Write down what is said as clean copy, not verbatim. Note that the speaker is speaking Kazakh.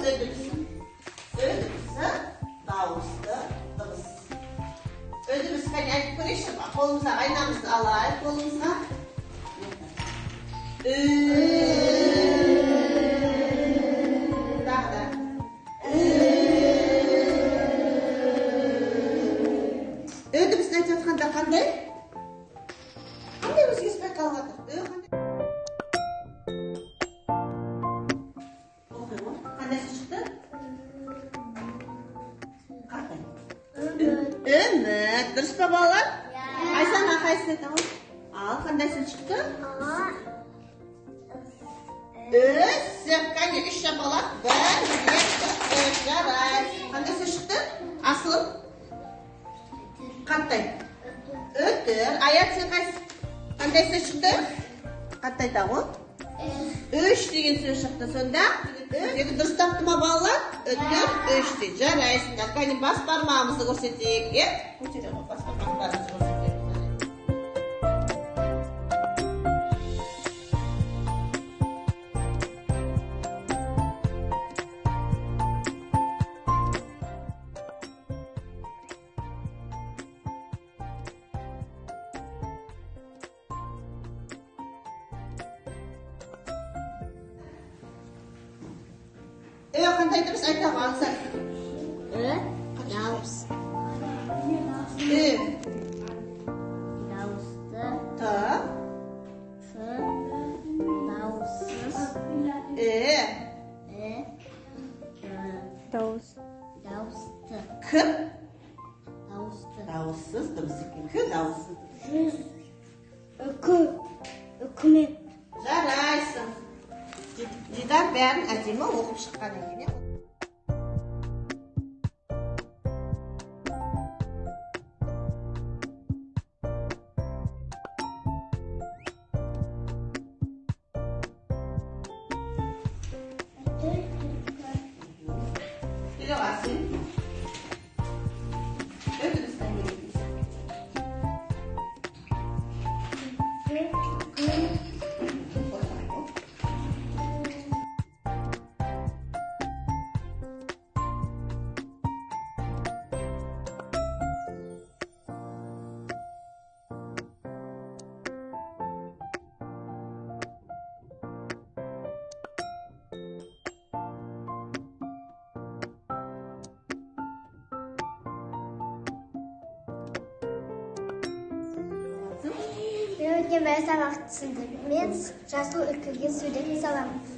ödümüsü. Ödümüsü dağısı dыбыс. Ödümüsü hani ayıp koyuşum. Kolumuza aynamızı alayım. Kolumuza. Daha da. Ödümüsü ne çatқанда қандай? Қандай өзгеспей қалғанда? Қандайсы шықты? Қандай? Үміт. Дұрыс па балалар? Айсана қайсыны айтамын? Ал, қандайсы шықты? Үсіп. Қане, үш жапалақ. Бір, екі, үш, жарай. Қандайсы шықты? Асылым? Қандай? Өтір. Аят сен қайсы? Қандайсы шықты? Қандай тағы? Үш деген сөз шықты. Сонда дұрыс тапты ма балалар? Өтір, үш дейді. Жарайсыңдар. Қане бас бармағымызды көрсетейік. Көтере ғой, бас бармағымызды көрсетейік. Қандай дыбыс айта алсақ? Дауыс. Дауысты. Дауыссыз. Дауысты. Кім? Дауысты. Дауыссыз дыбысы кім? Дауыссыз. Үкімет. Жарайсың. Дидар бәрін әдемі оқып шыққан екен. Келе аласың. Өтіністен келесің. Мен өткен бәрі сабақты түсіндім. Мен жасыл үлкіге сурет саламын.